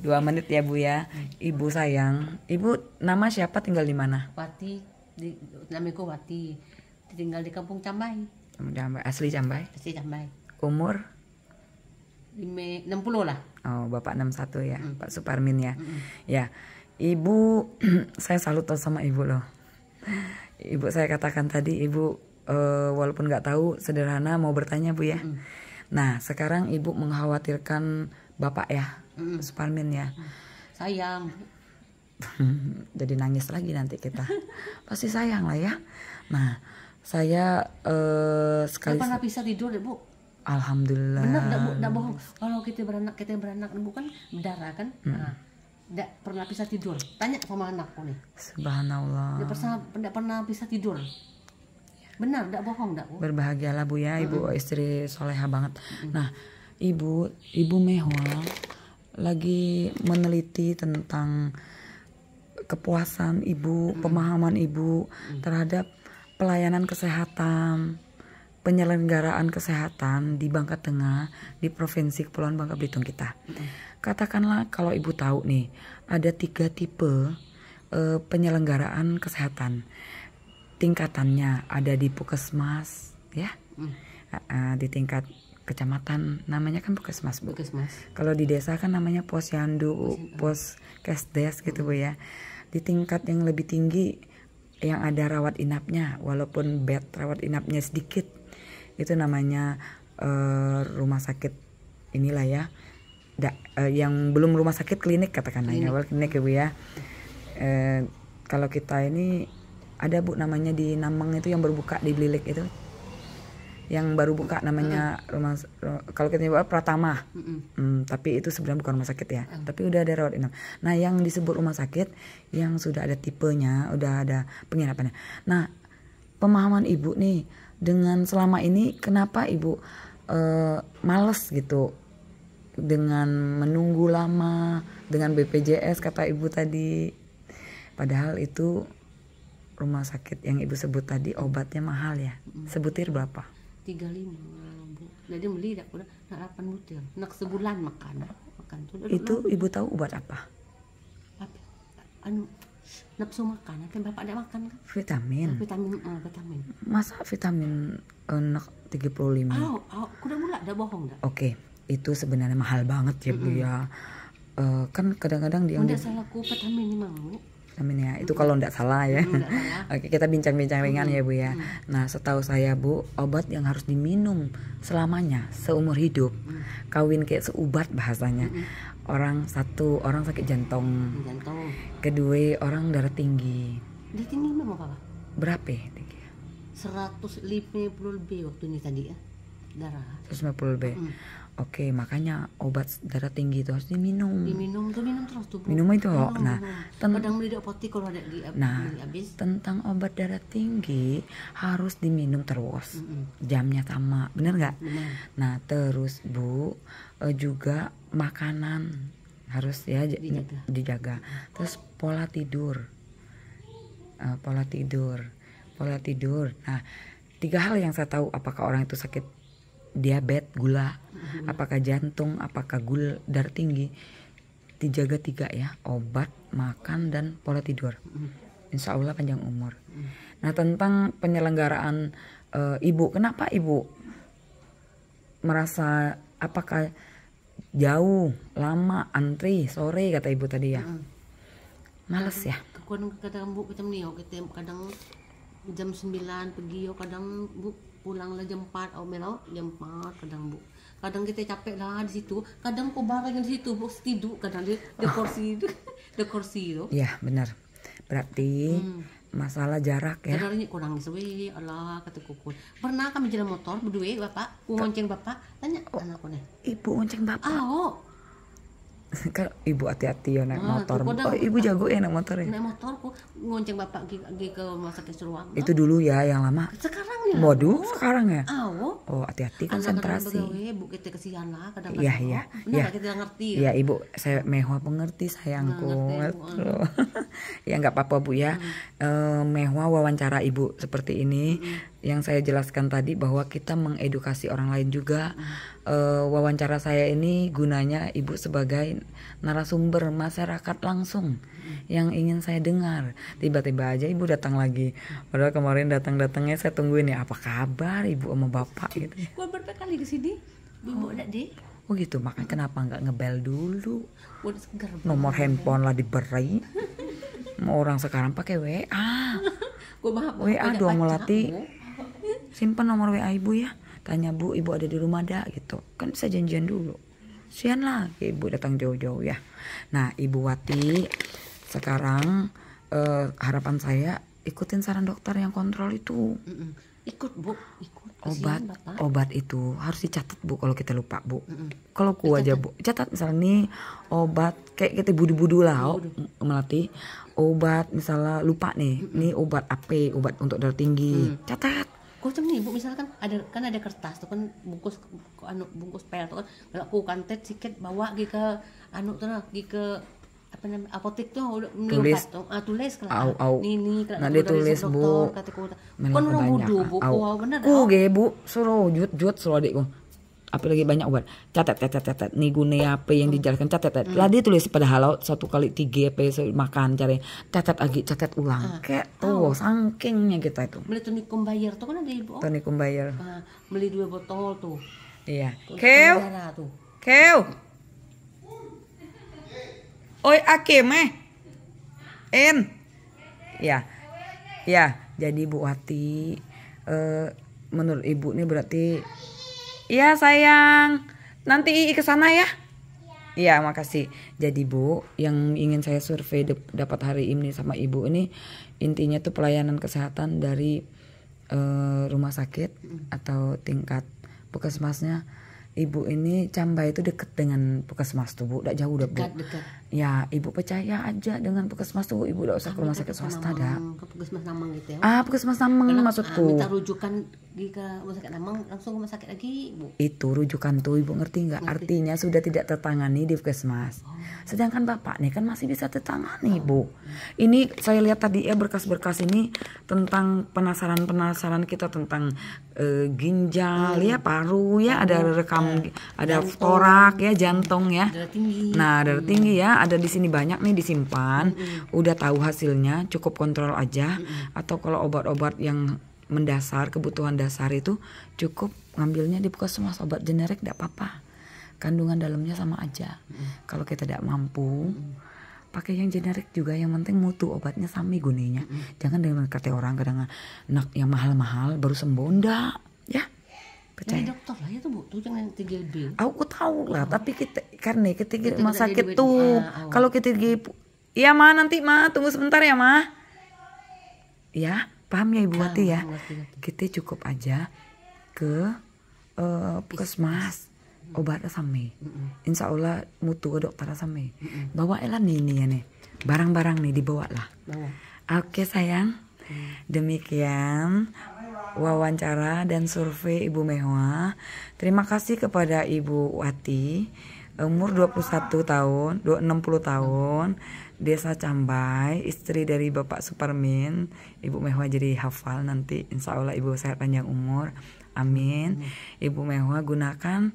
2 menit ya Bu ya. Ibu sayang, Ibu nama siapa, tinggal di mana? Wati, namaku Wati. Tinggal di Kampung Cambay. Cambay, asli Cambay. Asli Cambay. Umur? 60 lah. Oh, Bapak 61 ya, Pak Suparmin ya. Ya, Ibu, saya salut sama Ibu loh. Ibu saya katakan tadi, Ibu walaupun nggak tahu, sederhana mau bertanya Bu ya. Nah, sekarang Ibu mengkhawatirkan Bapak ya, Suparmin ya. Sayang. Jadi nangis lagi nanti kita. Pasti sayang lah ya. Nah, saya sekali. Nggak pernah bisa tidur ya Bu. Alhamdulillah. Benar enggak bohong. Kalau kita beranak bukan berdarah kan? Nah, enggak pernah bisa tidur. Tanya sama anakku nih. Subhanallah. Enggak pernah bisa tidur. Benar, enggak bohong, enggak Bu. Berbahagialah Bu ya, Ibu istri soleha banget. Nah, Ibu Mehwa lagi meneliti tentang kepuasan Ibu, pemahaman Ibu terhadap pelayanan kesehatan, penyelenggaraan kesehatan di Bangka Tengah, di Provinsi Kepulauan Bangka Belitung kita. Katakanlah kalau Ibu tahu nih, ada 3 tipe penyelenggaraan kesehatan. Tingkatannya ada di Puskesmas ya, di tingkat kecamatan namanya kan Puskesmas Bu. Kalau di desa kan namanya Posyandu, Poskesdes gitu Bu ya. Di tingkat yang lebih tinggi yang ada rawat inapnya, walaupun bed rawat inapnya sedikit, itu namanya rumah sakit inilah ya. Yang belum rumah sakit, klinik katakanlah ya, klinik ya Bu ya. Kalau kita ini ada Bu namanya di Nameng itu yang berbuka di Blilik itu, yang baru buka namanya kalau kita nyebut Pratama, tapi itu sebenarnya bukan rumah sakit ya, tapi udah ada rawat inap. Nah, yang disebut rumah sakit yang sudah ada tipenya, udah ada penginapannya. Nah, pemahaman Ibu nih dengan selama ini, kenapa Ibu males gitu dengan menunggu lama dengan BPJS kata Ibu tadi, padahal itu rumah sakit yang Ibu sebut tadi obatnya mahal ya, sebutir berapa? 35 Bu. Jadi beli dak udah 8 butir. Nak sebulan makan tuh. Itu Ibu tahu obat apa? Anu nafsu makan, kan Bapak ada makan kan? Vitamin. Vitamin. Masa vitamin enak 35? Kuda mula dah bohong dah. Oke, itu sebenarnya mahal banget ya Bu ya. Kan kadang-kadang dia enggak salah ku vitamin ini mau. Ya, itu kalau enggak salah ya. Oke, kita bincang-bincang ringan ya Bu ya. Nah, setahu saya Bu, obat yang harus diminum selamanya seumur hidup, kawin kayak seubat bahasanya. Orang sakit jantung. Kedua orang darah tinggi. Darah tinggi memang apa? Berapa tinggi? 150 lebih waktu ini tadi ya. Darah 150 lebih. Oke, makanya obat darah tinggi itu harus diminum. Minum terus tuh Bu. Minum itu. Nah, kadang beli di apotek kalau ada habis. Tentang obat darah tinggi harus diminum terus. Jamnya sama, bener nggak? Nah, terus Bu juga makanan harus ya dijaga. Terus pola tidur. Pola tidur. Nah, 3 hal yang saya tahu, apakah orang itu sakit diabetes, gula, apakah jantung, apakah darah tinggi, dijaga 3 ya, obat, makan, dan pola tidur. Insya Allah panjang umur. Nah, tentang penyelenggaraan Ibu, kenapa Ibu merasa apakah jauh, lama, antri, sore kata Ibu tadi ya? Males ya? Kadang Bu kadang jam 9 pergi, kadang Bu pulanglah jam 4 jam 4 kadang Bu. Kadang kita capek lah di situ, kadang kok barang di situ Bu tidur, kadang di kursi itu. Iya, benar. Berarti masalah jarak ya. Kadang kurang sewe, Allah kata kuku. Pernah kami jalan motor berdua Bapak, ngonceng Bapak, tanya anakku nih. Ibu ngonceng Bapak? Kan Ibu hati-hati ya naik motor. Ibu jago ya naik motor ya? Naik motor ku ngonceng Bapak pergi ke rumah sakit Seruang. Itu dulu ya yang lama? Sekarang ya. Waduh, sekarang ya? Oh, hati-hati konsentrasi. Bu, kita kesian lah kadang-kadang. Iya. Kita ngerti. Iya Ibu, saya Mehwa pengerti sayangku. Ya nggak apa-apa Bu ya. Mehwa wawancara Ibu seperti ini. Yang saya jelaskan tadi bahwa kita mengedukasi orang lain juga wawancara saya ini gunanya Ibu sebagai narasumber masyarakat langsung yang ingin saya dengar. Tiba-tiba aja Ibu datang lagi. Padahal kemarin datangnya saya tungguin ya, apa kabar Ibu sama Bapak gitu. Gua berapa kali ke sini? Ibu udah deh. Oh gitu, makanya kenapa nggak ngebel dulu? Udah segar. Nomor handphone lah diberi. Mau orang sekarang pakai WA. Gua maaf. WA dong Melati. Simpan nomor WA Ibu ya. Tanya Bu, Ibu ada di rumah dah gitu. Kan bisa janjian dulu. Sian lah Ibu datang jauh-jauh ya. Nah Ibu Wati, sekarang harapan saya ikutin saran dokter yang kontrol itu. Ikut Bu, ikut. Obat itu harus dicatat Bu kalau kita lupa Bu. Kalau ku aja Bu, catat misalnya nih obat kayak kita budu-budu lah Melati. Obat misalnya lupa nih obat apa, obat untuk darah tinggi. Catat. Kok macam nih Bu, misalkan ada kertas tuh kan bungkus pel tuh kan, kalau aku kantet sikit bawa gi ke tuh nah, gi ke apa namanya apotek tuh udah tulis tuh tulis au ini nah dia tulis Bu kan orang bodoh Bu, bener ku ge Bu suruh jut suruh adikku apa lagi banyak obat catat nih guna apa yang dijelaskan catat lah dia tulis padahal 1 kali 3 apa makan cari catat lagi catat ulang kayak tuh sangkingnya kita itu beli tonikum bayar tuh kan ada Ibu tonikum bayar beli 2 botol tuh iya keu oi ake meh ya jadi Bu Wati menurut Ibu nih berarti iya sayang, nanti Ii kesana ya. Iya makasih. Jadi Bu, yang ingin saya survei dapat hari ini sama Ibu ini intinya tuh pelayanan kesehatan dari rumah sakit atau tingkat puskesmasnya. Ibu ini Cambay itu deket dengan puskesmas tuh Bu, udah jauh udah Bu. Dekat. Ya Ibu percaya aja dengan puskesmas tuh Ibu udah usah ke rumah sakit swasta dah. Ke puskesmas Namang gitu ya. Puskesmas Namang maksudku. Minta rujukan di ke rumah sakit Namang langsung ke rumah sakit lagi Bu. Itu rujukan tuh Ibu ngerti nggak? Artinya sudah tidak tertangani di puskesmas. Sedangkan Bapak nih kan masih bisa tertangani Bu. Ini saya lihat tadi ya berkas-berkas ini tentang penasaran kita tentang ginjal ya, paru ya, ada rekam, ada torak ya, jantung ya. Nah darah tinggi ya, ada di sini banyak nih disimpan. Udah tahu hasilnya, cukup kontrol aja. Atau kalau obat-obat yang mendasar, kebutuhan dasar itu cukup ngambilnya di puskesmas, obat generik tidak apa-apa. Kandungan dalamnya sama aja. Kalau kita tidak mampu, pakai yang generik juga, yang penting mutu obatnya sama gunanya. Jangan dengan kata orang kadang nak yang mahal-mahal baru sembuh ndak, ya. Percaya. Dokter lah ya tuh Bu, tuh jangan 3B. Aku tahu lah, tapi kita karena kita rumah sakit tuh kalau kita iya Ma nanti Ma tunggu sebentar ya Ma. Ya, paham ya Ibu Wati ya. Kita cukup aja ke puskesmas. Obatnya sama. Insya Allah mutu ke dokter sama. Bawa lah nih ya nih. Barang-barang nih dibawa lah. Oke sayang. Demikian wawancara dan survei Ibu Mehwa. Terima kasih kepada Ibu Wati. Umur 21 tahun, 60 tahun. Desa Cambay, istri dari Bapak Suparmin. Ibu Mehwa jadi hafal nanti. Insya Allah Ibu sehat panjang umur. Amin. Ibu Mehwa gunakan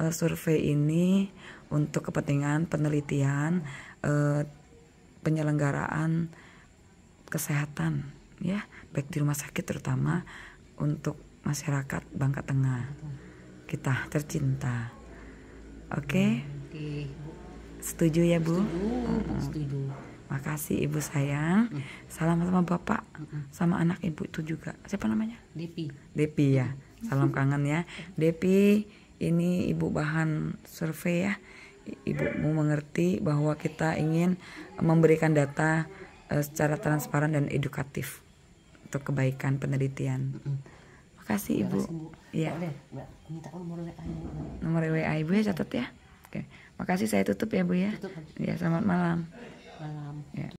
survei ini untuk kepentingan penelitian penyelenggaraan kesehatan ya, baik di rumah sakit terutama untuk masyarakat Bangka Tengah kita tercinta. Oke. Setuju ya Bu? Setuju. Makasih Ibu sayang. Salam sama Bapak, sama anak Ibu itu juga. Siapa namanya? Depi ya. Salam kangen ya. Depi, ini Ibu bahan survei ya. Ibu mau mengerti bahwa kita ingin memberikan data secara transparan dan edukatif untuk kebaikan penelitian. Makasih Ibu. Iya. Nomor WA Ibu ya, catat ya. Oke. Makasih, saya tutup ya Bu ya. Ya, selamat malam. Ya.